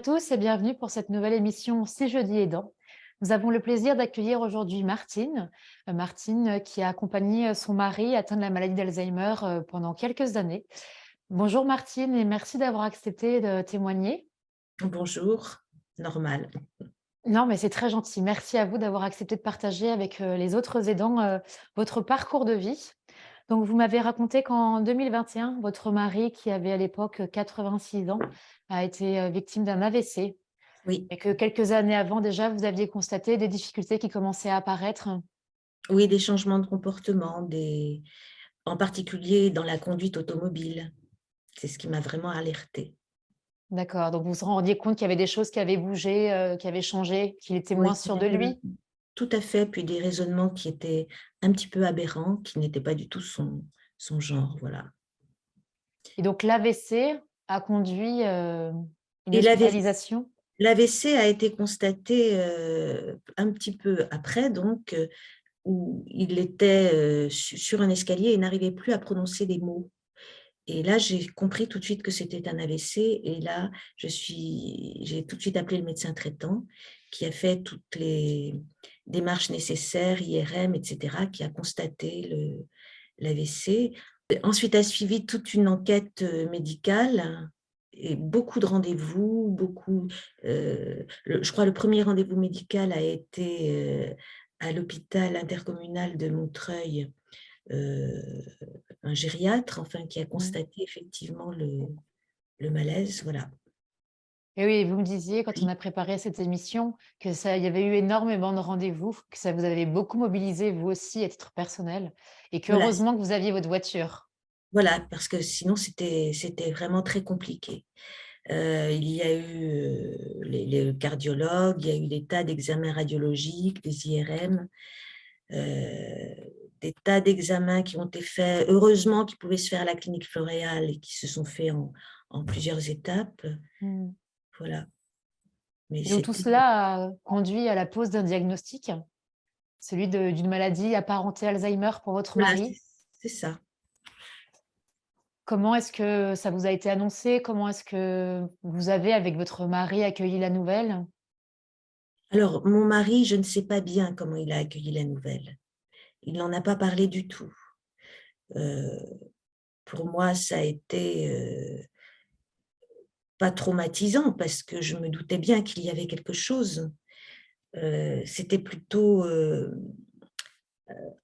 tous et bienvenue pour cette nouvelle émission Si jeudi aidant. Nous avons le plaisir d'accueillir aujourd'hui Martine. Martine qui a accompagné son mari atteint de la maladie d'Alzheimer pendant quelques années. Bonjour Martine et merci d'avoir accepté de témoigner. Bonjour, normal. Non, mais c'est très gentil. Merci à vous d'avoir accepté de partager avec les autres aidants votre parcours de vie. Donc, vous m'avez raconté qu'en 2021, votre mari, qui avait à l'époque 86 ans, a été victime d'un AVC. Oui, Et que quelques années avant déjà, vous aviez constaté des difficultés qui commençaient à apparaître? oui, des changements de comportement, en particulier dans la conduite automobile. C'est ce qui m'a vraiment alertée. D'accord, donc vous vous rendiez compte qu'il y avait des choses qui avaient bougé, qui avaient changé, qu'il était moins Oui, sûr de lui? tout à fait, puis des raisonnements qui étaient un petit peu aberrants, qui n'étaient pas du tout son genre, voilà. Et donc l'AVC a conduit, une Et hospitalisation? l'AVC a été constaté, un petit peu après donc, où il était, sur un escalier et n'arrivait plus à prononcer les mots. Et là, j'ai compris tout de suite que c'était un AVC et là, j'ai tout de suite appelé le médecin traitant qui a fait toutes les démarches nécessaires, IRM et cetera, qui a constaté l'AVC. Ensuite a suivi toute une enquête, médicale et beaucoup de rendez-vous, je crois le premier rendez-vous médical a été, à l'hôpital intercommunal de Montreuil, heu, un gériatre, enfin, qui a Mmh. constaté effectivement le malaise, voilà. Et oui, vous me disiez quand on Puis a préparé cette émission que ça il y avait eu énormément de rendez-vous, que ça vous avait beaucoup mobilisé vous aussi à titre personnel et voilà, qu'heureusement que vous aviez votre voiture. voilà, parce que sinon c'était vraiment très compliqué. Il y a eu, les cardiologues, il y a eu des tas d'examens radiologiques, des IRM, des tas d'examens qui ont été faits, heureusement qui pouvaient se faire à la clinique Floréal et qui se sont faits en plusieurs étapes, Mmh. voilà. Mais Et donc tout c'était cela a conduit à la pose d'un diagnostic? Celui d'une maladie apparentée Alzheimer pour votre voilà, mari. c'est ça. Comment est-ce que ça vous a été annoncé? Comment est-ce que vous avez, avec votre mari, accueilli la nouvelle? Alors, mon mari, je ne sais pas bien comment il a accueilli la nouvelle. Il n'en a pas parlé du tout. Heu, pour moi, ça a été, pas traumatisant parce que je me doutais bien qu'il y avait quelque chose. C'était plutôt,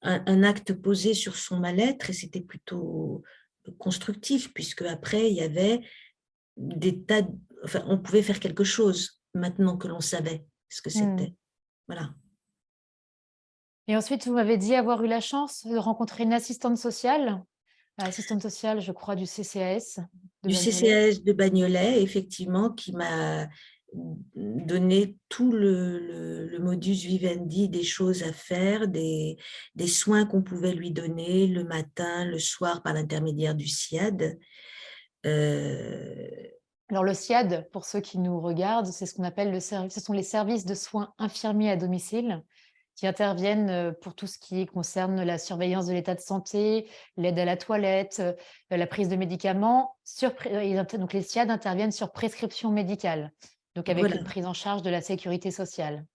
un acte posé sur son mal-être et c'était plutôt constructif puisque après il y avait des tas d enfin, on pouvait faire quelque chose maintenant que l'on savait ce que Mmh. c'était. Voilà. Et ensuite, vous m'avez dit avoir eu la chance de rencontrer une assistante sociale, je crois, du CCAS de Du Bagnolet. CCAS de Bagnolet, effectivement, qui m'a donné tout le modus vivendi des choses à faire, des soins qu'on pouvait lui donner le matin, le soir par l'intermédiaire du SIAD. Heu, Alors le SIAD, pour ceux qui nous regardent, c'est ce qu'on appelle le service, ce sont les services de soins infirmiers à domicile qui interviennent, pour tout ce qui concerne la surveillance de l'état de santé, l'aide à la toilette, la prise de médicaments donc les SIAD interviennent sur prescription médicale, donc avec voilà, une prise en charge de la sécurité sociale.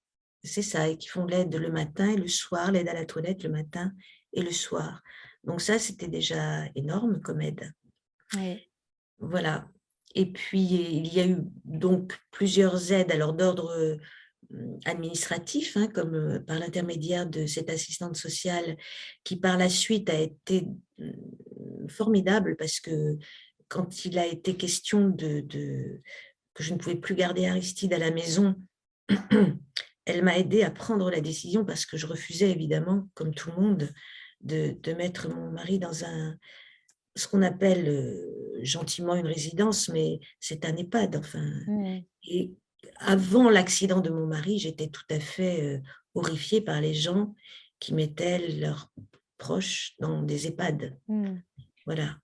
c'est ça et qui font l'aide le matin et le soir, l'aide à la toilette le matin et le soir. Donc ça, c'était déjà énorme comme aide. Oui. Voilà et puis il y a eu donc plusieurs aides alors d'ordre, administratif, hein, comme, par l'intermédiaire de cette assistante sociale qui par la suite a été, formidable parce que quand il a été question de que je ne pouvais plus garder Aristide à la maison, elle m'a aidée à prendre la décision parce que je refusais évidemment, comme tout le monde, de mettre mon mari dans ce qu'on appelle, gentiment une résidence, mais c'est un EHPAD, enfin Mmh. et avant l'accident de mon mari, j'étais tout à fait, horrifiée par les gens qui mettaient leurs proches dans des EHPAD. Mmh. Voilà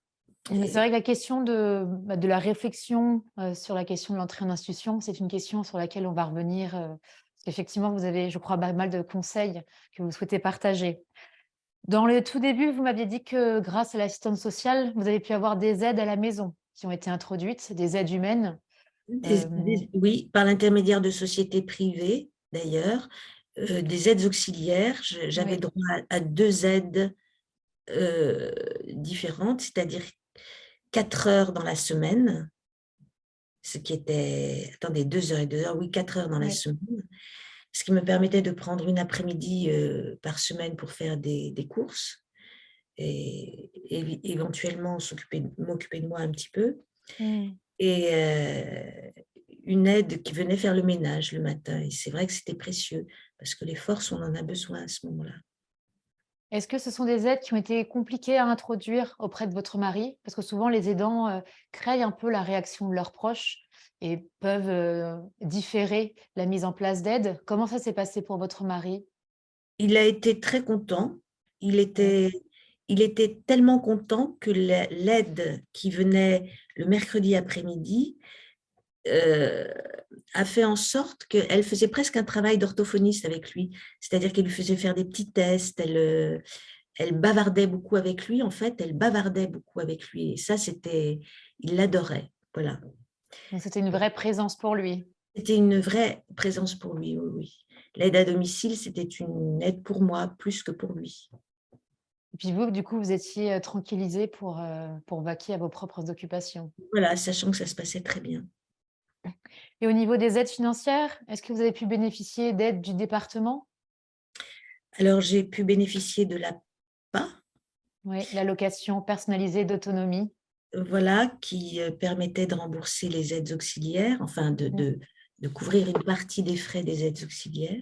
Mais c'est et vrai que la question de la réflexion, sur la question de l'entrée en institution, c'est une question sur laquelle on va revenir, parce qu'effectivement, vous avez, je crois, pas mal de conseils que vous souhaitez partager. Dans le tout début, vous m'aviez dit que grâce à l'assistante sociale, vous avez pu avoir des aides à la maison qui ont été introduites, des aides humaines. Oui, par l'intermédiaire de sociétés privées, d'ailleurs, des aides auxiliaires. J'avais Oui, droit à 2 aides différentes, c'est-à-dire 4 heures dans la semaine, ce qui était, attendez, 2 heures et 2 heures, oui, 4 heures dans la oui. semaine, ce qui me permettait de prendre une après-midi par semaine pour faire des courses et éventuellement m'occuper de moi un petit peu. Mmh. Et une aide qui venait faire le ménage le matin. Et c'est vrai que c'était précieux parce que les forces, on en a besoin à ce moment-là. Est-ce que ce sont des aides qui ont été compliquées à introduire auprès de votre mari? Parce que souvent les aidants, craignent un peu la réaction de leurs proches et peuvent, différer la mise en place d'aides. Comment ça s'est passé pour votre mari? Il a été très content. Il Oui, était, il était tellement content que l'aide qui venait le mercredi après-midi euh, a fait en sorte qu'elle faisait presque un travail d'orthophoniste avec lui. C'est-à-dire qu'elle lui faisait faire des petits tests, elle bavardait beaucoup avec lui, en fait, elle bavardait beaucoup avec lui. Et ça, il l'adorait. Voilà. donc c'était une vraie présence pour lui. C'était une vraie présence pour lui, oui, oui. L'aide à domicile, c'était une aide pour moi plus que pour lui. Et puis vous, du coup, vous étiez, tranquillisés pour vaquer à vos propres occupations. Voilà, sachant que ça se passait très bien. Et au niveau des aides financières, est-ce que vous avez pu bénéficier d'aides du département? Alors, j'ai pu bénéficier de l'APA, Oui, l'allocation personnalisée d'autonomie. voilà, qui permettait de rembourser les aides auxiliaires, enfin Mmh. de couvrir une partie des frais des aides auxiliaires.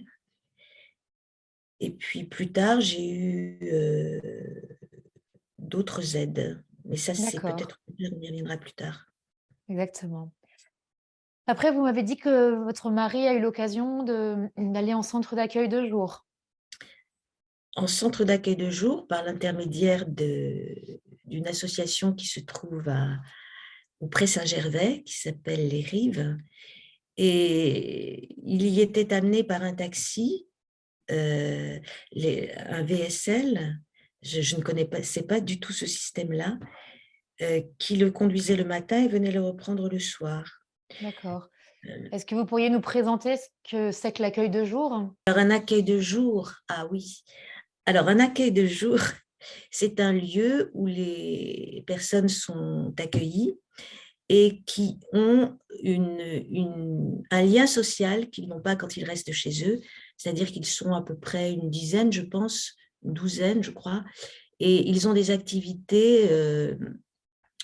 Et puis plus tard, j'ai eu d'autres aides, mais ça, c'est D'accord, peut-être, on y reviendra plus tard. exactement. Après, vous m'avez dit que votre mari a eu l'occasion d'aller en centre d'accueil de jour. En centre d'accueil de jour, par l'intermédiaire d'une association qui se trouve au Pré-Saint-Gervais, qui s'appelle Les Rives, et il y était amené par un taxi, euh, un VSL, je ne connais pas, c'est pas du tout ce système-là, qui le conduisait le matin et venait le reprendre le soir. D'accord. Euh, Est-ce que vous pourriez nous présenter ce que c'est que l'accueil de jour? Alors, un accueil de jour, ah oui. Alors, un accueil de jour, c'est un lieu où les personnes sont accueillies et qui ont un lien social qu'ils n'ont pas quand ils restent chez eux. C'est-à-dire qu'ils sont à peu près une dizaine, je pense, une douzaine, je crois, et ils ont des activités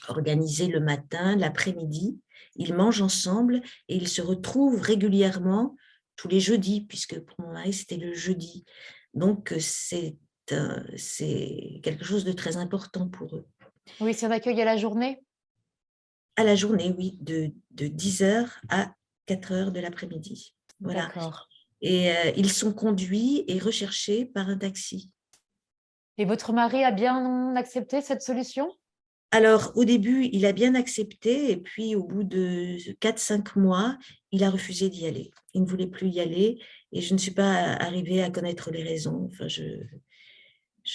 organisées le matin, l'après-midi. Ils mangent ensemble et ils se retrouvent régulièrement tous les jeudis, puisque pour mon mari, c'était le jeudi. Donc, c'est quelque chose de très important pour eux. Oui, c'est un accueil à la journée? À la journée, oui, de 10 heures à 4 heures de l'après-midi. Voilà. D'accord. Et ils sont conduits et recherchés par un taxi. Et votre mari a bien accepté cette solution? Alors, au début, il a bien accepté, et puis au bout de 4, 5 mois, il a refusé d'y aller. Il ne voulait plus y aller, et je ne suis pas arrivée à connaître les raisons. Enfin, je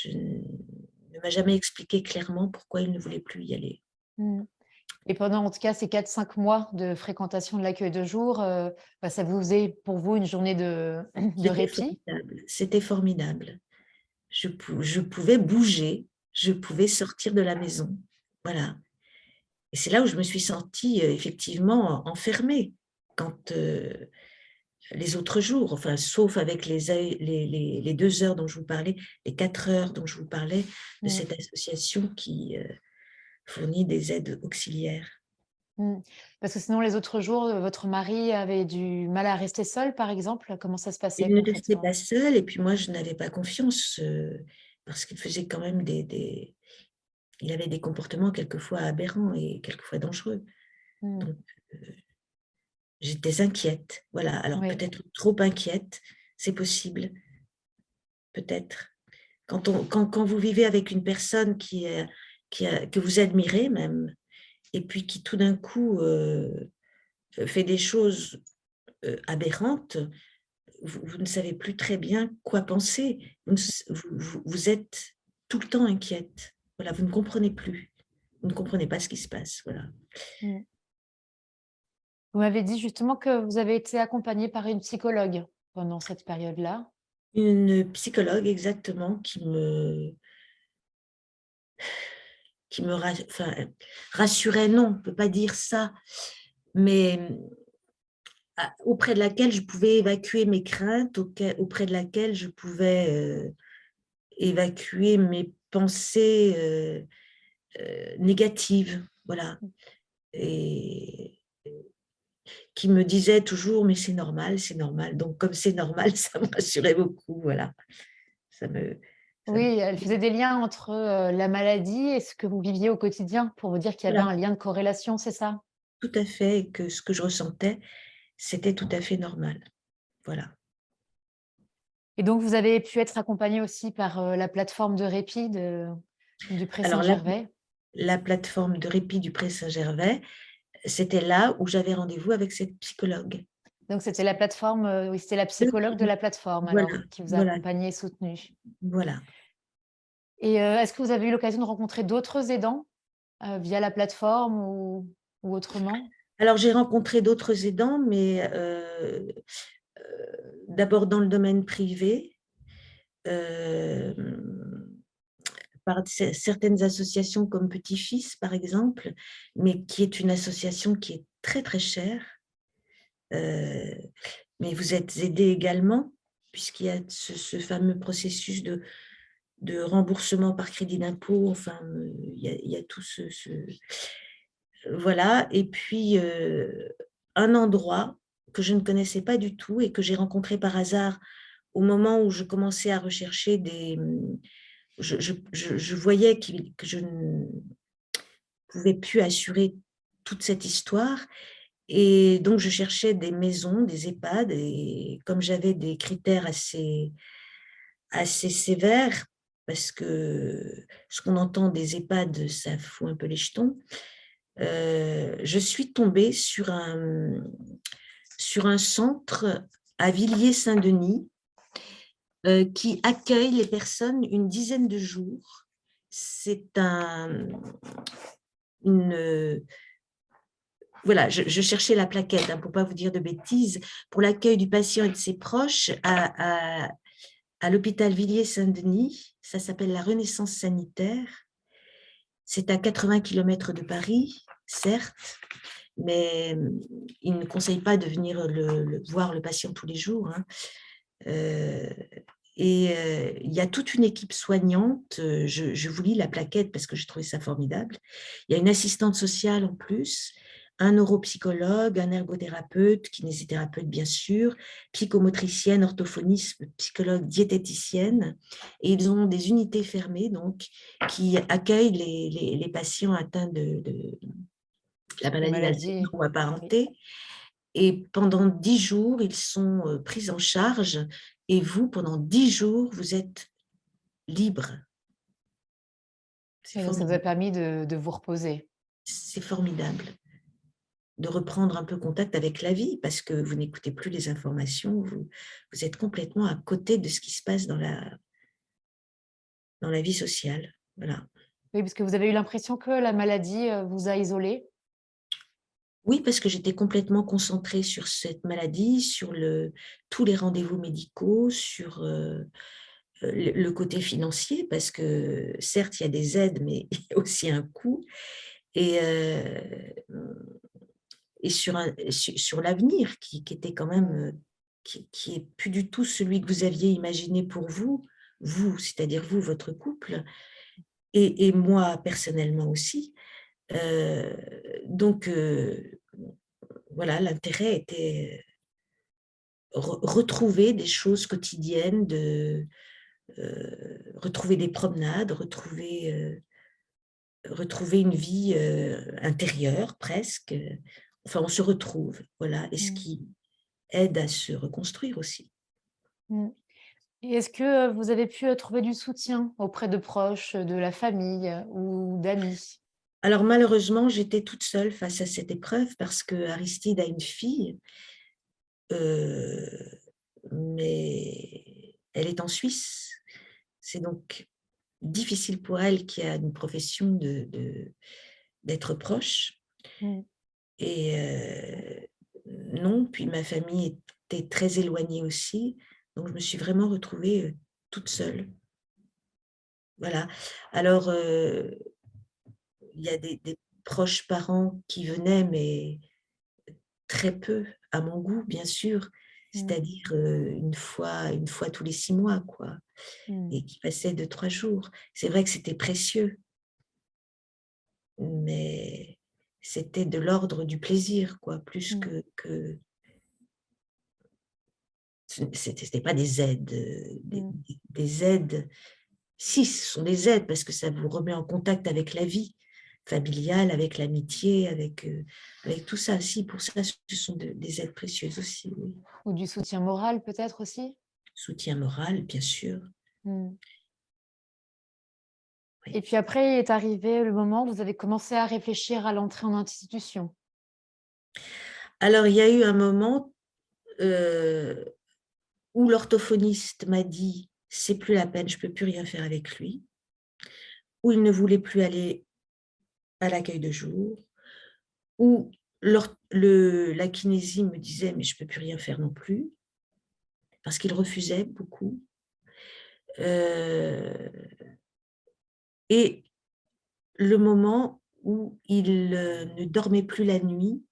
ne m'a jamais expliqué clairement pourquoi il ne voulait plus y aller. Mmh. Et pendant, en tout cas, ces 4, 5 mois de fréquentation de l'accueil de jour, ça vous faisait pour vous une journée de C'était répit? formidable. C'était formidable. Je pouvais bouger, je pouvais sortir de la maison. Voilà. Et c'est là où je me suis sentie effectivement enfermée quand les autres jours, enfin, sauf avec les 2 heures dont je vous parlais, les 4 heures dont je vous parlais de Mmh. cette association qui fournit des aides auxiliaires. Mmh. Parce que sinon les autres jours, votre mari avait du mal à rester seul, par exemple? Comment ça se passait Il ne restait concrètement? pas seul, et puis moi, je n'avais pas confiance parce qu'il faisait quand même il avait des comportements quelquefois aberrants et quelquefois dangereux. Mmh. Donc, j'étais inquiète. Voilà, alors Oui. peut-être trop inquiète, c'est possible, peut-être. Quand vous vivez avec une personne que vous admirez même, et puis qui tout d'un coup fait des choses aberrantes, vous ne savez plus très bien quoi penser. Vous êtes tout le temps inquiète. Voilà, vous ne comprenez plus. Vous ne comprenez pas ce qui se passe. Voilà. Mmh. Vous m'avez dit justement que vous avez été accompagnée par une psychologue pendant cette période-là. Une psychologue exactement qui me enfin, rassurait, non, on ne peut pas dire ça, mais auprès de laquelle je pouvais évacuer mes craintes, auprès de laquelle je pouvais évacuer mes pensées négatives, voilà. Et qui me disait toujours: «Mais c'est normal, c'est normal». Donc comme c'est normal, ça me rassurait beaucoup, voilà. Ça me ça Oui, me elle faisait des liens entre, la maladie et ce que vous viviez au quotidien pour vous dire qu'il y avait voilà, un lien de corrélation, c'est ça? tout à fait, et que ce que je ressentais, c'était tout à fait normal, voilà. Et donc vous avez pu être accompagnée aussi par, la plateforme de répit du Pré Alors Saint-Gervais? la plateforme de répit du Pré Saint-Gervais, c'était là où j'avais rendez-vous avec cette psychologue. Donc c'était la plateforme, oui, c'était la psychologue de la plateforme Voilà, alors, qui vous a voilà, accompagnée et soutenue. voilà. Et est-ce que vous avez eu l'occasion de rencontrer d'autres aidants, via la plateforme ou autrement? Alors j'ai rencontré d'autres aidants, mais d'abord dans le domaine privé, hem, par certaines associations comme Petit Fils, par exemple, mais qui est une association qui est très, très chère. Heu, mais vous êtes aidés également, puisqu'il y a ce fameux processus de remboursement par crédit d'impôt, enfin, il y a tout voilà. Et puis, un endroit que je ne connaissais pas du tout et que j'ai rencontré par hasard au moment où je commençais à rechercher je voyais que je ne pouvais plus assurer toute cette histoire, et donc je cherchais des maisons, des EHPAD, et comme j'avais des critères assez sévères, parce que ce qu'on entend des EHPAD, ça fout un peu les jetons, je suis tombée sur un centre à Villiers-Saint-Denis, qui accueille les personnes une dizaine de jours. C'est une, voilà, je cherchais la plaquette, hein, pour pas vous dire de bêtises, pour l'accueil du patient et de ses proches à l'hôpital Villiers-Saint-Denis. Ça s'appelle la Renaissance sanitaire. C'est à 80 kilomètres de Paris, certes, mais ils ne conseillent pas de venir voir le patient tous les jours, hein. Heu il y a toute une équipe soignante, je vous lis la plaquette parce que j'ai trouvé ça formidable. Il y a une assistante sociale en plus, un neuropsychologue, un ergothérapeute, kinésithérapeute bien sûr, psychomotricienne, orthophoniste, psychologue, diététicienne, et ils ont des unités fermées donc qui accueillent les patients atteints de la De maladie d'Alzheimer maladie? ou Oui. apparentée, et pendant 10 jours, ils sont, pris en charge, et vous, pendant 10 jours, vous êtes libre. C'est Et donc ça vous a formidable. permis de vous reposer? C'est formidable de reprendre un peu contact avec la vie, parce que vous n'écoutez plus les informations, vous êtes complètement à côté de ce qui se passe dans la vie sociale. Voilà. Oui, parce que vous avez eu l'impression que la maladie, vous a isolée? Oui, parce que j'étais complètement concentrée sur cette maladie, sur tous les rendez-vous médicaux, sur, le côté financier, parce que certes, il y a des aides, mais il y a aussi un coût, et sur l'avenir qui était quand même, Mmh. qui est plus du tout celui que vous aviez imaginé pour vous, c'est-à-dire vous, votre couple, et moi personnellement aussi. Heu, donc voilà, l'intérêt était retrouver des choses quotidiennes, retrouver des promenades, retrouver une vie, intérieure presque, enfin on se retrouve, voilà, et ce Mmh. qui aide à se reconstruire aussi. Mmh. Et est-ce que, vous avez pu, trouver du soutien auprès de proches, de la famille, ou d'amis? Alors malheureusement, j'étais toute seule face à cette épreuve parce que Aristide a une fille, heu, mais elle est en Suisse. C'est donc difficile pour elle, qui a une profession, d'être proche, Mmh. et monde, puis ma famille était très éloignée aussi, donc je me suis vraiment retrouvée toute seule. Voilà. Alors, il y a des proches parents qui venaient, mais très peu, à mon goût, bien sûr, Mmh. c'est-à-dire une fois tous les 6 mois, quoi, Mmh. et qui passaient 2-3 jours. C'est vrai que c'était précieux, mais c'était de l'ordre du plaisir, quoi, plus Mmh. que c'était pas des aides, Mmh. des aides. Si, ce sont des aides parce que ça vous remet en contact avec la vie familiale, avec l'amitié, avec tout ça. Si, pour ça, ce sont des aides précieuses aussi, oui. Ou du soutien moral peut-être aussi? Soutien moral, bien sûr, Mmh. oui. Et puis après est arrivé le moment où vous avez commencé à réfléchir à l'entrée en institution? Alors, il y a eu un moment, heu, où l'orthophoniste m'a dit: «C'est plus la peine, je peux plus rien faire avec lui», où il ne voulait plus aller à l'accueil de jour, où la kinésie me disait: «Mais je peux plus rien faire non plus», parce qu'il refusait beaucoup. Heu et le moment où il, ne dormait plus la nuit,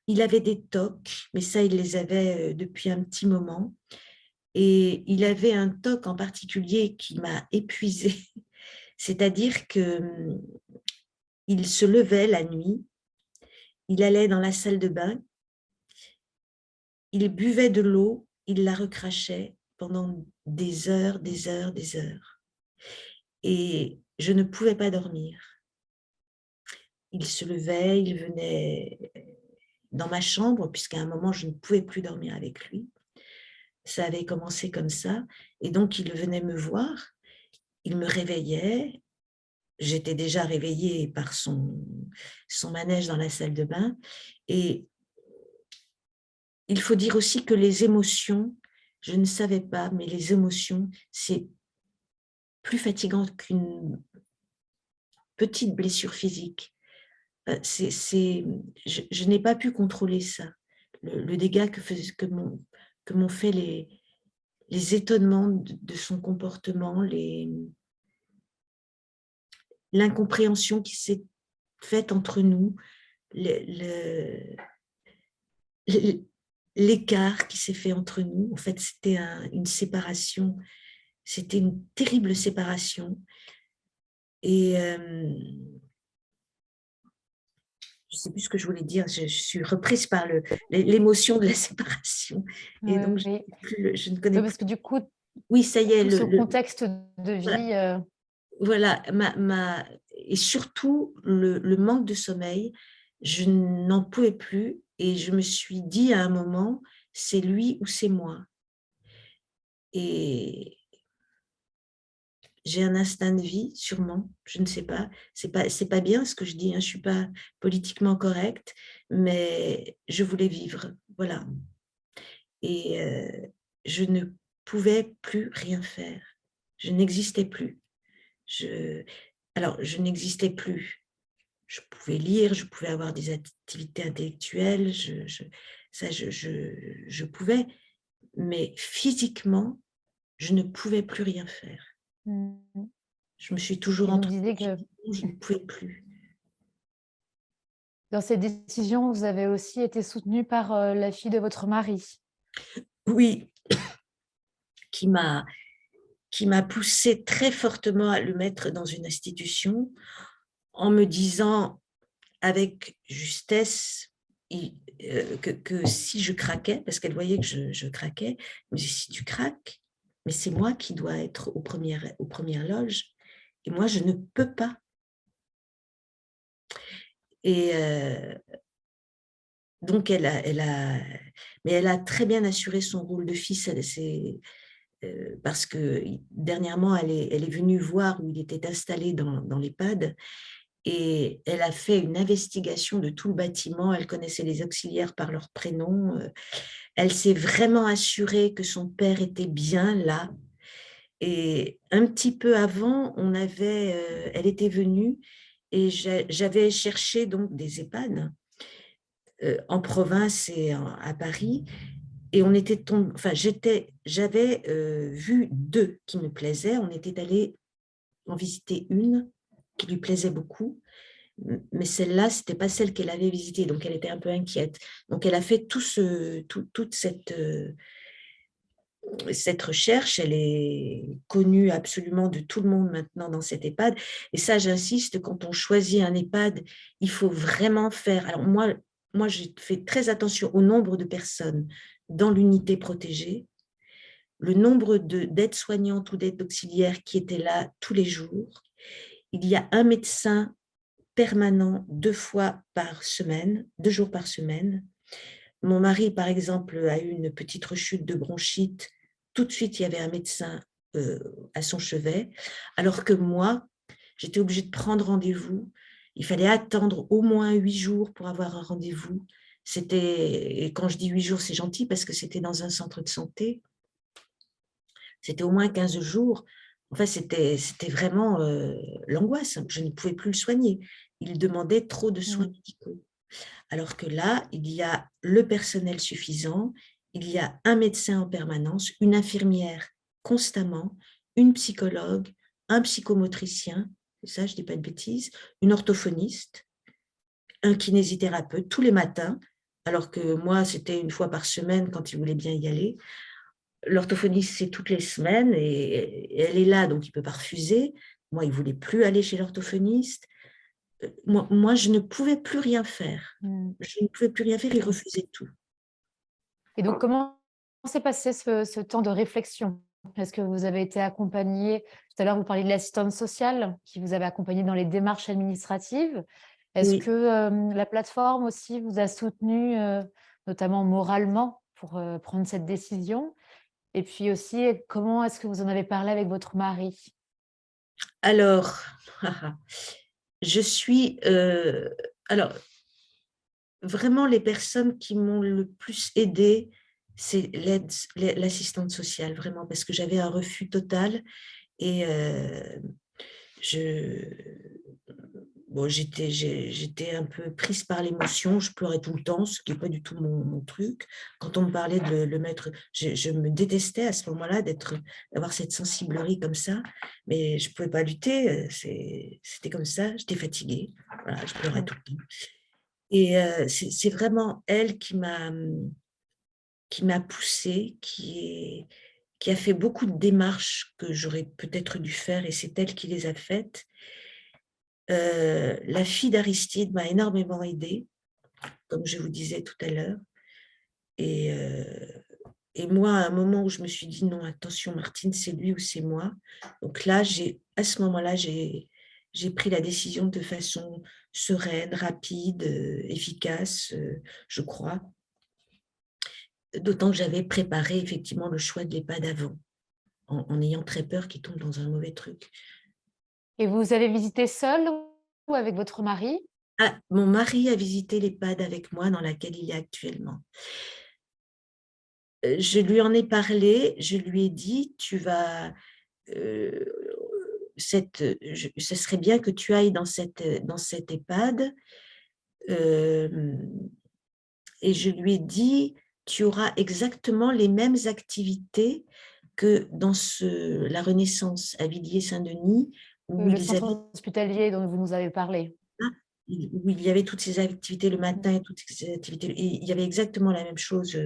il avait des TOC, mais ça, il les avait, depuis un petit moment, et il avait un TOC en particulier qui m'a épuisée. C'est-à-dire que, il se levait la nuit, il allait dans la salle de bain, il buvait de l'eau, il la recrachait pendant des heures, des heures, des heures, et je ne pouvais pas dormir. Il se levait, il venait dans ma chambre, puisqu'à un moment, je ne pouvais plus dormir avec lui. Ça avait commencé comme ça, et donc il venait me voir, il me réveillait. J'étais déjà réveillée par son manège dans la salle de bain, et il faut dire aussi que les émotions, je ne savais pas, mais les émotions, c'est plus fatigant qu'une petite blessure physique. C'est je n'ai pas pu contrôler ça. Le dégât que m'ont fait les étonnements de son comportement, l'incompréhension qui s'est faite entre nous, le l'écart qui s'est fait entre nous. En fait, c'était une séparation, c'était une terrible séparation, et je ne sais plus ce que je voulais dire, je suis reprise par l'émotion de la séparation, et donc Oui. je ne connais Oui, plus. parce que du coup, Oui, ça y est, tout ce contexte de voilà, vie, voilà, et surtout le manque de sommeil, je n'en pouvais plus, et je me suis dit à un moment: «C'est lui ou c'est moi», et j'ai un instinct de vie sûrement, je ne sais pas. C'est pas bien ce que je dis, hein, je suis pas politiquement correcte, mais je voulais vivre, voilà, et je ne pouvais plus rien faire. Je n'existais plus. Je alors je n'existais plus. Je pouvais lire, je pouvais avoir des activités intellectuelles, je pouvais, mais physiquement, je ne pouvais plus rien faire. mmh, Je me suis toujours et donc vous entretenue, disiez j'ai que dit: «Non, je ne pouvais plus». dans cette décision, vous avez aussi été soutenue par, la fille de votre mari? Oui, qui m'a qui m'a poussée très fortement à le mettre dans une institution, en me disant avec justesse, que si je craquais, parce qu'elle voyait que je craquais, elle me dit: «Si tu craques, mais c'est moi qui dois être aux premières loges, et moi je ne peux pas», et donc elle a très bien assuré son rôle de fille. Parce que dernièrement, elle est venue voir où il était installé dans l'EHPAD, et elle a fait une investigation de tout le bâtiment. Elle connaissait les auxiliaires par leur prénom. Elle s'est vraiment assurée que son père était bien là, et un petit peu avant, elle était venue, et j'avais cherché donc des EHPAD, en province et à Paris. Et on était enfin, j'avais vu deux qui me plaisaient. On était allé en visiter une qui lui plaisait beaucoup, mais celle-là, c'était pas celle qu'elle avait visitée, donc elle était un peu inquiète. Donc elle a fait toute cette recherche, elle est connue absolument de tout le monde maintenant dans cet EHPAD. Et ça, j'insiste, quand on choisit un EHPAD, il faut vraiment faire. Alors moi j'ai fait très attention au nombre de personnes dans l'unité protégée, le nombre d'aides-soignantes ou d'aides auxiliaires qui étaient là tous les jours. Il y a un médecin permanent 2 fois par semaine, 2 jours par semaine. Mon mari, par exemple, a eu une petite rechute de bronchite. Tout de suite, il y avait un médecin à son chevet, alors que moi, j'étais obligée de prendre rendez-vous. Il fallait attendre au moins 8 jours pour avoir un rendez-vous. Et quand je dis 8 jours, c'est gentil parce que c'était dans un centre de santé. C'était au moins 15 jours. Enfin, c'était vraiment l'angoisse. Je ne pouvais plus le soigner. Il demandait trop de soins médicaux. Alors que là, il y a le personnel suffisant, il y a un médecin en permanence, une infirmière constamment, une psychologue, un psychomotricien, ça je ne dis pas de bêtises, une orthophoniste, un kinésithérapeute tous les matins, alors que moi, c'était 1 fois par semaine quand il voulait bien y aller. L'orthophoniste, c'est toutes les semaines et elle est là, donc il ne peut pas refuser. Moi, il ne voulait plus aller chez l'orthophoniste. Moi, je ne pouvais plus rien faire. Je ne pouvais plus rien faire, il refusait tout. Et donc, comment s'est passé ce temps de réflexion? Est-ce que vous avez été accompagné? Tout à l'heure, vous parliez de l'assistante sociale qui vous avait accompagné dans les démarches administratives. Est-ce Oui. que la plateforme aussi vous a soutenu, notamment moralement, pour prendre cette décision? Et puis aussi, comment est-ce que vous en avez parlé avec votre mari? Alors, je suis, alors, vraiment les personnes qui m'ont le plus aidée, c'est l'assistante sociale, vraiment, parce que j'avais un refus total et je bon, j'étais un peu prise par l'émotion, je pleurais tout le temps, ce qui est pas du tout mon truc. Quand on me parlait de le mettre, je me détestais à ce moment-là d'avoir cette sensiblerie comme ça, mais je pouvais pas lutter, c'était comme ça, j'étais fatiguée, voilà, je pleurais tout le temps et c'est vraiment elle qui m'a poussée, qui a fait beaucoup de démarches que j'aurais peut-être dû faire et c'est elle qui les a faites. La fille d'Aristide m'a énormément aidée, comme je vous disais tout à l'heure et moi, à un moment où je me suis dit: «Non, attention Martine, c'est lui ou c'est moi». Donc là, à ce moment-là, j'ai pris la décision de façon sereine, rapide, efficace, je crois. D'autant que j'avais préparé effectivement le choix de l'EHPAD avant, en ayant très peur qu'il tombe dans un mauvais truc. Et vous avez visité seul ou avec votre mari? Ah, mon mari a visité l'EHPAD avec moi dans laquelle il est actuellement. Je lui en ai parlé, je lui ai dit: «Tu vas, heu, ce serait bien que tu ailles dans cette EHPAD», hem et je lui ai dit: «Tu auras exactement les mêmes activités que dans la Renaissance à Villiers-Saint-Denis où Le ils centre avaient hospitalier dont vous nous avez parlé? où il y avait toutes ces activités le Mmh. matin et toutes ces activités et il y avait exactement la même chose,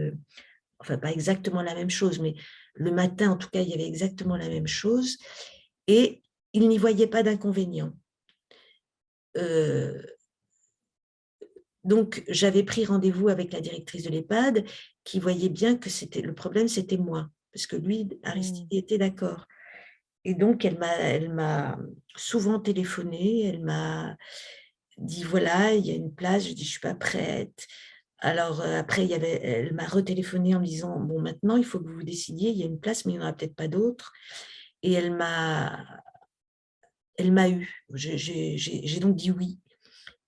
enfin pas exactement la même chose, mais le matin en tout cas, il y avait exactement la même chose et il n'y voyait pas d'inconvénient. Heu, donc j'avais pris rendez-vous avec la directrice de l'EHPAD qui voyait bien que le problème, c'était moi, parce que lui, Aristide, Mmh. il était d'accord et donc elle m'a souvent téléphoné, elle m'a dit: «Voilà, il y a une place». Je dis: «Je suis pas prête». Alors, après elle m'a retéléphoné en me disant: «Bon, maintenant, il faut que vous vous décidiez, il y a une place, mais il n'y en aura peut-être pas d'autres» et elle m'a eue. J'ai donc dit oui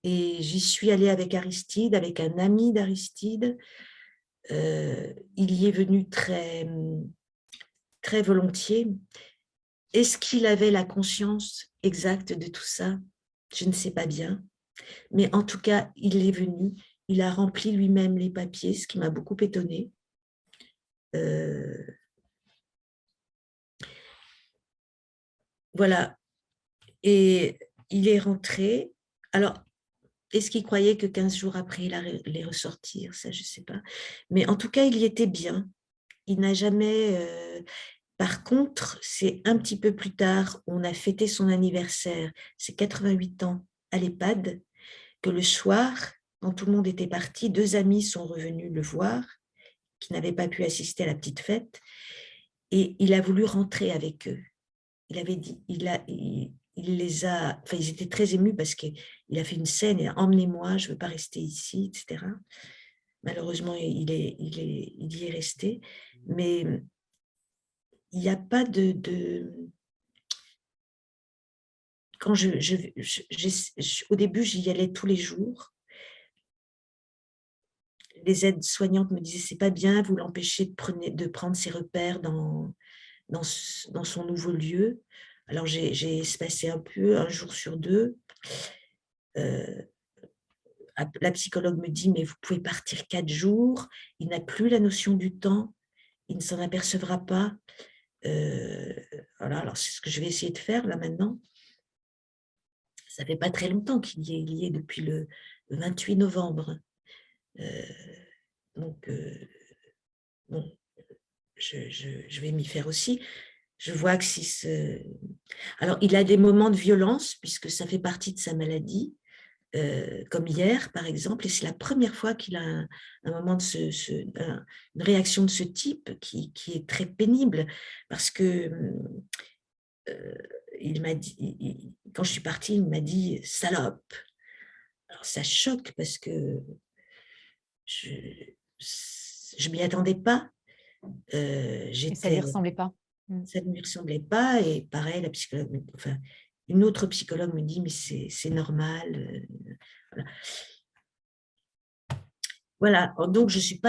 et j'y suis allée avec Aristide, avec un ami d'Aristide. Il y est venu très volontiers. Est-ce qu'il avait la conscience exacte de tout ça? Je ne sais pas bien, mais en tout cas, il est venu il a rempli lui-même les papiers, ce qui m'a beaucoup étonnée. Voilà. Et il est rentré. Alors, est-ce qu'il croyait que 15 jours après, il allait ressortir? Ça, je ne sais pas. Mais en tout cas, il y était bien. Il n'a jamais... Par contre, c'est un petit peu plus tard, on a fêté son anniversaire, ses 88 ans, à l'EHPAD, que le soir, quand tout le monde était parti, 2 amis sont revenus le voir, qui n'avaient pas pu assister à la petite fête, et il a voulu rentrer avec eux. Il avait dit, il les a, enfin, ils étaient très émus parce qu'il a fait une scène et emmenez-moi, je ne veux pas rester ici, etc. Malheureusement, il y est resté, mais il n'y a pas quand au début, j'y allais tous les jours. Les aides-soignantes me disaient, c'est pas bien, vous l'empêchez de prendre ses repères dans son nouveau lieu. Alors, j'ai espacé un peu, un jour sur 2. La psychologue me dit, mais vous pouvez partir 4 jours, il n'a plus la notion du temps, il ne s'en apercevra pas. Voilà, alors c'est ce que je vais essayer de faire là maintenant. Ça fait pas très longtemps qu'il y est depuis le 28 novembre. Donc, bon, je vais m'y faire aussi. Je vois que alors, il a des moments de violence, puisque ça fait partie de sa maladie, comme hier, par exemple, et c'est la première fois qu'il a un moment une réaction de ce type qui est très pénible, parce que il m'a dit, quand je suis partie, il m'a dit « salope ». Alors, ça choque parce que je ne m'y attendais pas. Et ça ne lui ressemblait pas. Ça ne lui ressemblait pas. Et pareil, la psychologue, enfin, une autre psychologue me dit, mais c'est normal. Voilà. Voilà, donc je suis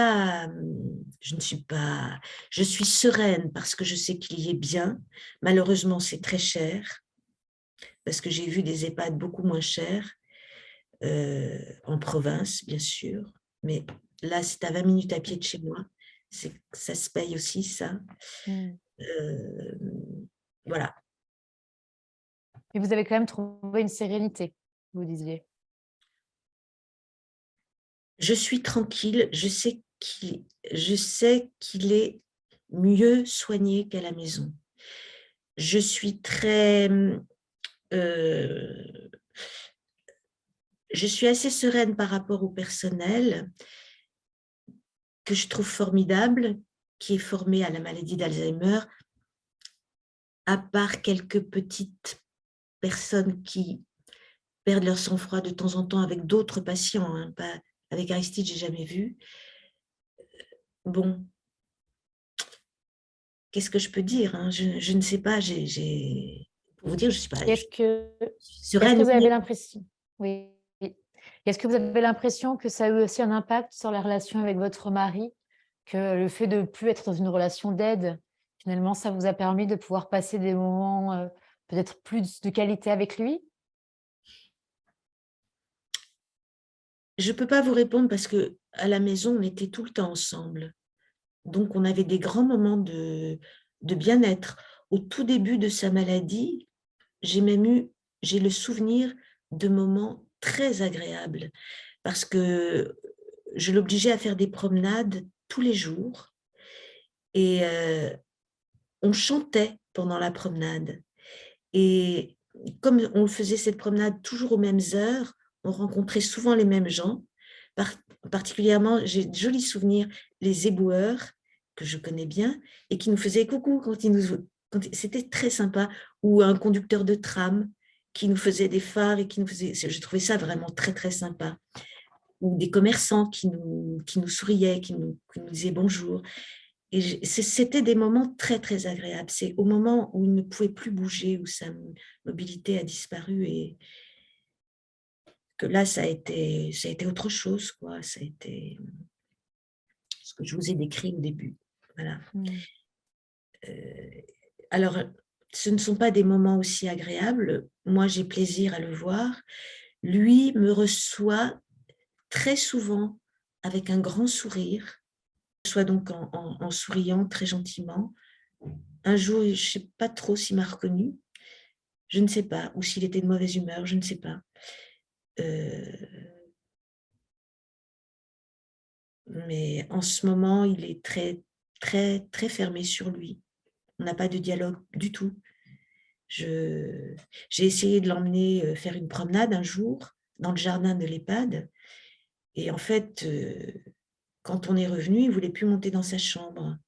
sereine parce que je sais qu'il y est bien. Malheureusement, c'est très cher parce que j'ai vu des EHPAD beaucoup moins chers en province, bien sûr. Mais là, c'est à 20 minutes à pied de chez moi. Ça se paye aussi, ça. Euh, voilà. Et vous avez quand même trouvé une sérénité, vous disiez. Je suis tranquille, je sais qu'il est mieux soigné qu'à la maison. Je suis je suis assez sereine par rapport au personnel que je trouve formidable, qui est formé à la maladie d'Alzheimer, à part quelques petites personnes qui perdent leur sang-froid de temps en temps avec d'autres patients, hein, pas, avec Aristide, j'ai jamais vu. Bon, qu'est-ce que je peux dire, hein, je ne sais pas, pour vous dire, je ne suis pas Est-ce que sereine. vous avez l'impression, oui, est-ce que vous avez l'impression que ça a eu aussi un impact sur la relation avec votre mari, que le fait de ne plus être dans une relation d'aide, finalement, ça vous a permis de pouvoir passer des moments peut-être plus de qualité avec lui? Je ne peux pas vous répondre parce qu'à la maison, on était tout le temps ensemble. Donc, on avait des grands moments de bien-être. Au tout début de sa maladie, j'ai le souvenir de moments très agréables parce que je l'obligeais à faire des promenades tous les jours et on chantait pendant la promenade. Et comme on faisait cette promenade toujours aux mêmes heures, on rencontrait souvent les mêmes gens. Particulièrement, j'ai de jolis souvenirs, les éboueurs, que je connais bien, et qui nous faisaient coucou c'était très sympa, ou un conducteur de tram qui nous faisait des phares et qui nous faisait... Je trouvais ça vraiment très, très sympa. Ou des commerçants qui nous souriaient, qui nous disaient bonjour. Et c'était des moments très, très agréables. C'est au moment où il ne pouvait plus bouger, où sa mobilité a disparu et que là, ça a été autre chose, quoi. Ça a été ce que je vous ai décrit au début. Voilà. Alors, ce ne sont pas des moments aussi agréables. Moi, j'ai plaisir à le voir. Lui me reçoit très souvent avec un grand sourire, soit donc en souriant très gentiment. Un jour, je ne sais pas trop s'il m'a reconnue, je ne sais pas, ou s'il était de mauvaise humeur, je ne sais pas. Mais en ce moment, il est très, très, très fermé sur lui. On n'a pas de dialogue du tout. J'ai essayé de l'emmener faire une promenade un jour dans le jardin de l'EHPAD. Et en fait, quand on est revenu, il ne voulait plus monter dans sa chambre.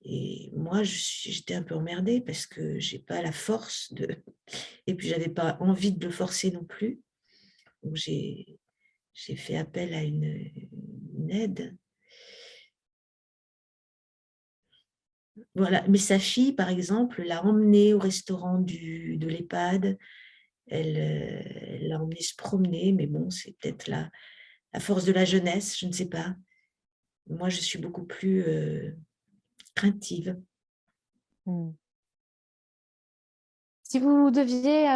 Et moi, j'étais un peu emmerdée parce que je n'ai pas la force de... Et puis, je n'avais pas envie de le forcer non plus. Donc, j'ai fait appel à une aide. Voilà. Mais sa fille, par exemple, l'a emmenée au restaurant de l'EHPAD. Elle l'a emmenée se promener, mais bon, c'est peut-être la force de la jeunesse, je ne sais pas. Moi, je suis beaucoup plus craintive. Mmh. Si vous deviez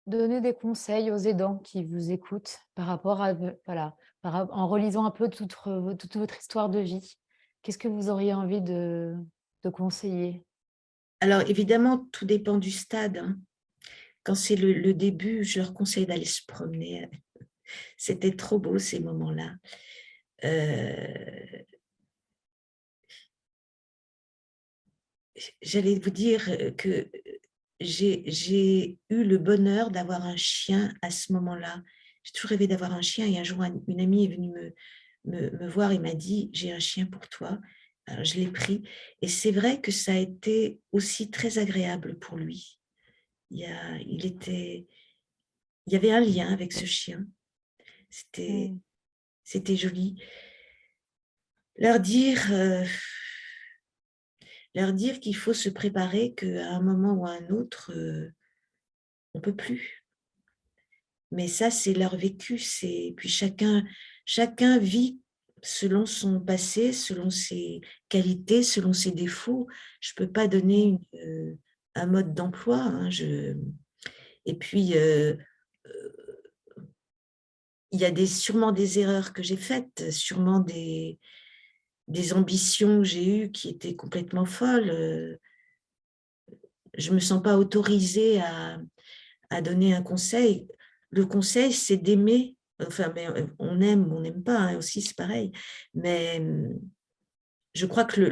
donner des conseils aux aidants qui vous écoutent par rapport à, voilà, en relisant un peu toute votre histoire de vie, qu'est-ce que vous auriez envie de conseiller? Alors, évidemment, tout dépend du stade, hein. Quand c'est le début, je leur conseille d'aller se promener. C'était trop beau ces moments-là. J'allais vous dire que j'ai eu le bonheur d'avoir un chien à ce moment-là. J'ai toujours rêvé d'avoir un chien et un jour, une amie est venue me voir et m'a dit: «J'ai un chien pour toi». Alors je l'ai pris et c'est vrai que ça a été aussi très agréable pour lui. Il y avait un lien avec ce chien. C'était Mmh. c'était joli. Leur dire, leur dire qu'il faut se préparer qu'à un moment ou à un autre, on peut plus. Mais ça, c'est leur vécu, puis chacun vit selon son passé, selon ses qualités, selon ses défauts. Je peux pas donner Mmh. un mode d'emploi, hein, et puis, il y a sûrement des erreurs que j'ai faites, sûrement des ambitions que j'ai eues qui étaient complètement folles, je me sens pas autorisée à donner un conseil. Le conseil, c'est d'aimer, enfin, mais on aime ou on n'aime pas, hein, aussi, c'est pareil. Mais je crois que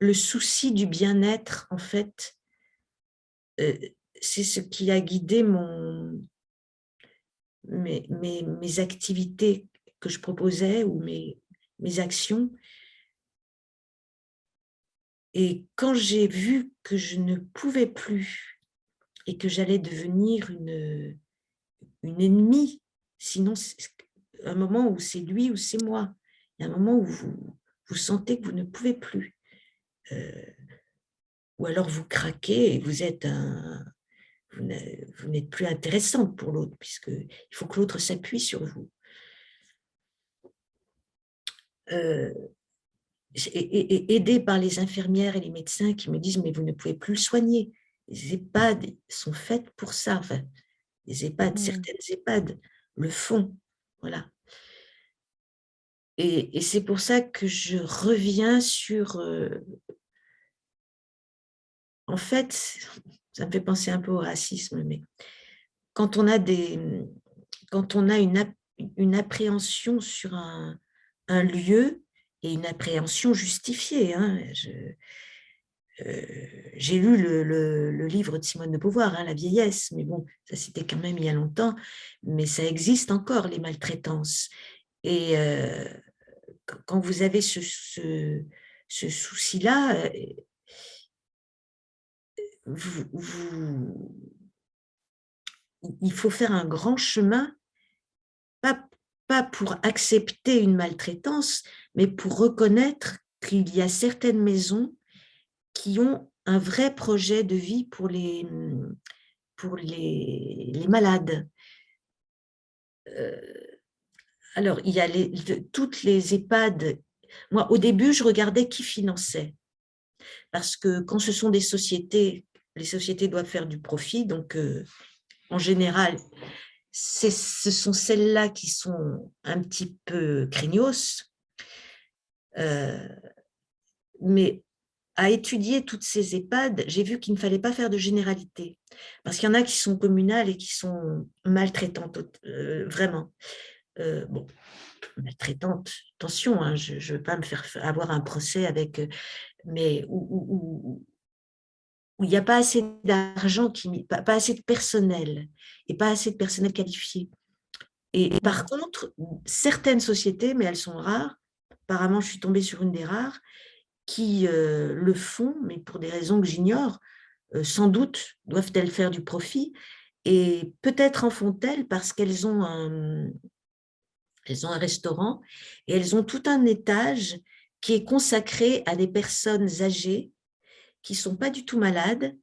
le souci du bien-être, en fait, heu, c'est ce qui a guidé mes activités que je proposais ou mes actions. Et quand j'ai vu que je ne pouvais plus et que j'allais devenir une ennemie, sinon c'est un moment où c'est lui ou c'est moi. Il y a un moment où vous sentez que vous ne pouvez plus, heu, ou alors vous craquez et vous n'êtes plus intéressante pour l'autre puisqu'il faut que l'autre s'appuie sur vous. Heu, Aidée par les infirmières et les médecins qui me disent: «Mais vous ne pouvez plus le soigner». Les EHPAD sont faites pour ça, enfin, les EHPAD, Mmh. certaines EHPAD le font, voilà. Et c'est pour ça que je reviens sur, en fait, ça me fait penser un peu au racisme, mais quand on a quand on a une appréhension sur un lieu et une appréhension justifiée, hein, j'ai lu le livre de Simone de Beauvoir, hein, La vieillesse, mais bon, ça c'était quand même il y a longtemps, mais ça existe encore les maltraitances et quand vous avez ce souci-là, vous il faut faire un grand chemin, pas pas pour accepter une maltraitance, mais pour reconnaître qu'il y a certaines maisons qui ont un vrai projet de vie pour les malades. Heu, alors il y a toutes les EHPAD. Moi, au début, je regardais qui finançait, parce que quand ce sont des sociétés, les sociétés doivent faire du profit, donc en général, ce sont celles-là qui sont un petit peu craignos, mais à étudier toutes ces EHPAD, j'ai vu qu'il ne fallait pas faire de généralité, parce qu'il y en a qui sont communales et qui sont maltraitantes, vraiment. Bon, maltraitantes, attention, hein, je ne veux pas me faire avoir un procès avec, mais où il n'y a pas assez d'argent, pas assez de personnel, et pas assez de personnel qualifié. Et par contre, certaines sociétés, mais elles sont rares, apparemment je suis tombée sur une des rares, qui le font, mais pour des raisons que j'ignore, sans doute doivent-elles faire du profit, et peut-être en font-elles parce elles ont un restaurant et elles ont tout un étage qui est consacré à des personnes âgées qui ne sont pas du tout malades,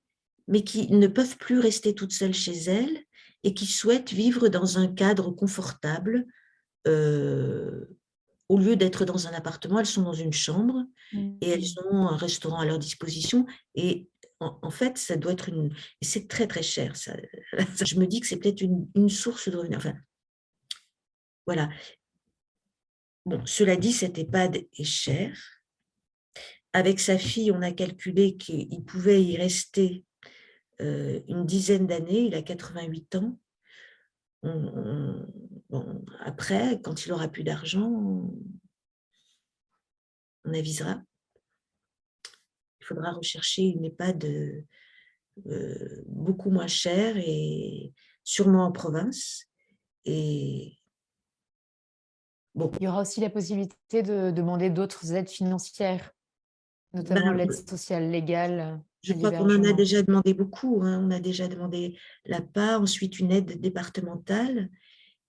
mais qui ne peuvent plus rester toutes seules chez elles et qui souhaitent vivre dans un cadre confortable. Au lieu d'être dans un appartement, elles sont dans une chambre et elles Mmh. ont un restaurant à leur disposition. Et en fait, ça doit être une... Et c'est très, très cher. Ça. Je me dis que c'est peut-être une source de revenus. Enfin, voilà. Bon, cela dit, cet EHPAD est cher. Avec sa fille, on a calculé qu'il pouvait y rester une dizaine d'années. Il a 88 ans. Bon, après, quand il aura plus d'argent, on avisera. Il faudra rechercher une EHPAD beaucoup moins chère et sûrement en province. Et bon, Il y aura aussi la possibilité de demander d'autres aides financières, notamment ben, l'aide sociale légale je à crois qu'on en a l'hébergement. déjà demandé beaucoup, hein. On a déjà demandé l'APA, ensuite une aide départementale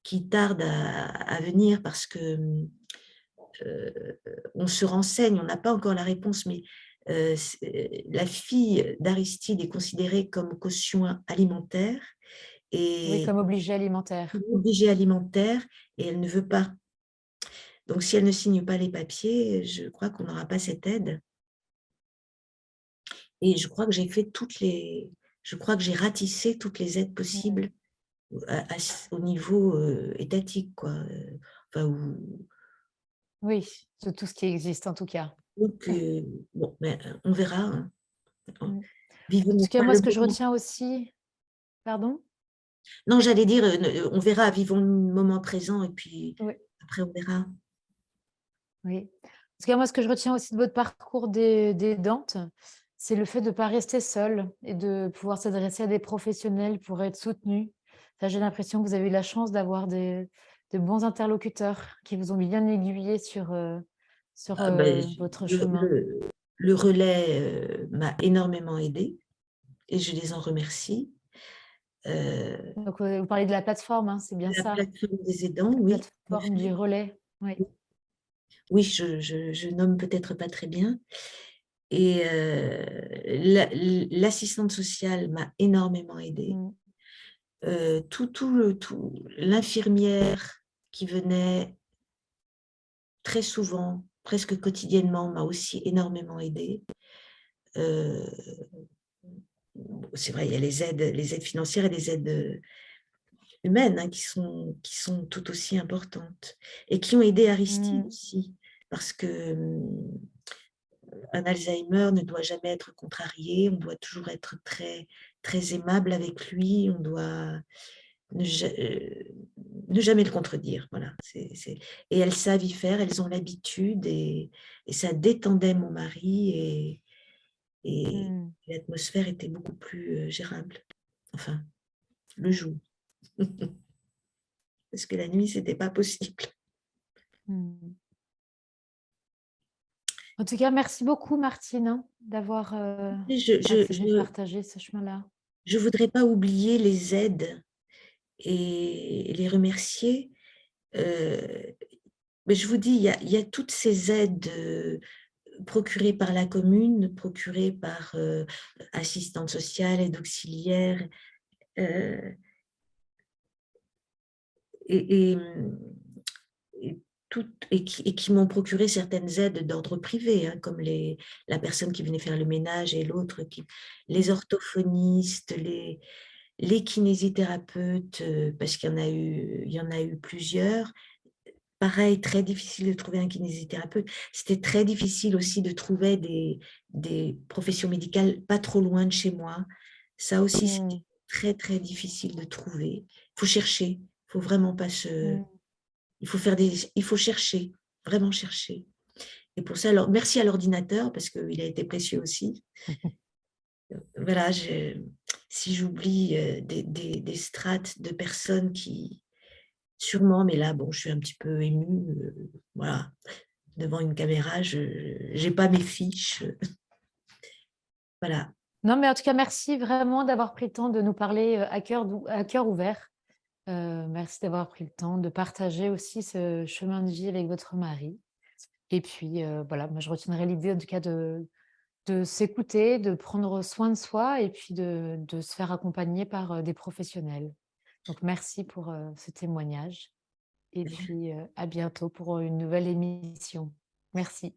qui tarde à venir parce que on se renseigne, on n'a pas encore la réponse, mais la fille d'Aristide est considérée comme caution alimentaire Oui, et comme obligé alimentaire. obligée alimentaire, et elle ne veut pas. Donc, si elle ne signe pas les papiers, je crois qu'on n'aura pas cette aide. Et je crois que je crois que j'ai ratissé toutes les aides Mmh. possibles au niveau étatique, quoi. Enfin, Oui, de tout ce qui existe en tout cas. donc, bon, mais on verra, hein. Mmh. En Vivons tout cas, pas moi, le ce que je moment. retiens aussi, pardon? Non, j'allais dire, on verra, vivons le moment présent et puis Oui, après on verra. oui. En tout cas, moi, ce que je retiens aussi de votre parcours d'aidante, c'est le fait de ne pas rester seule et de pouvoir s'adresser à des professionnels pour être soutenue. Ça, j'ai l'impression que vous avez eu la chance d'avoir de bons interlocuteurs qui vous ont bien aiguillé sur Ah ben, votre le, chemin. le- le relais m'a énormément aidée et je les en remercie. Donc, vous parlez de la plateforme, hein, c'est bien La ça? plateforme des aidants, La oui, en plateforme du effet. relais, oui. Oui, je nomme peut-être pas très bien. Et l'assistante sociale m'a énormément aidée. Mmh. L'infirmière qui venait très souvent, presque quotidiennement, m'a aussi énormément aidée. Euh, c'est vrai, il y a les aides financières et les aides humaines, hein, qui sont tout aussi importantes et qui ont aidé Aristide Mmh. aussi, parce que un Alzheimer ne doit jamais être contrarié, on doit toujours être très, très aimable avec lui, on doit ne, ne jamais le contredire. Voilà. Et elles savent y faire, elles ont l'habitude et ça détendait mon mari et Mmh. l'atmosphère était beaucoup plus gérable. Enfin, le jour. Parce que la nuit, c'était pas possible. Mmh. En tout cas, merci beaucoup Martine, hein, d'avoir, Je, je, venu je, partager ce chemin-là. je voudrais pas oublier les aides et les remercier. Euh, mais je vous dis, il y a toutes ces aides procurées par la commune, procurées par assistante sociale, aide auxiliaire, euh, et, et, et et qui m'ont procuré certaines aides d'ordre privé, hein, comme la personne qui venait faire le ménage et l'autre, les orthophonistes, Les kinésithérapeutes, parce qu'il y en a eu plusieurs. Pareil, très difficile de trouver un kinésithérapeute. C'était très difficile aussi de trouver des professions médicales pas trop loin de chez moi. Ça aussi, Mmh, c'était très, très difficile de trouver. Il faut chercher. Il faut vraiment pas se. mmh. Il faut chercher, vraiment chercher. Et pour ça, alors, merci à l'ordinateur parce qu'il a été précieux aussi. Voilà, si j'oublie des strates de personnes qui, sûrement, mais là, bon, je suis un petit peu émue, voilà, devant une caméra, je j'ai pas mes fiches, voilà. Non, mais en tout cas, merci vraiment d'avoir pris le temps de nous parler, à cœur ouvert. Merci d'avoir pris le temps de partager aussi ce chemin de vie avec votre mari et puis, voilà, moi je retiendrai l'idée en tout cas de s'écouter, de prendre soin de soi et puis de se faire accompagner par, des professionnels. Donc merci pour, ce témoignage et puis, à bientôt pour une nouvelle émission. Merci.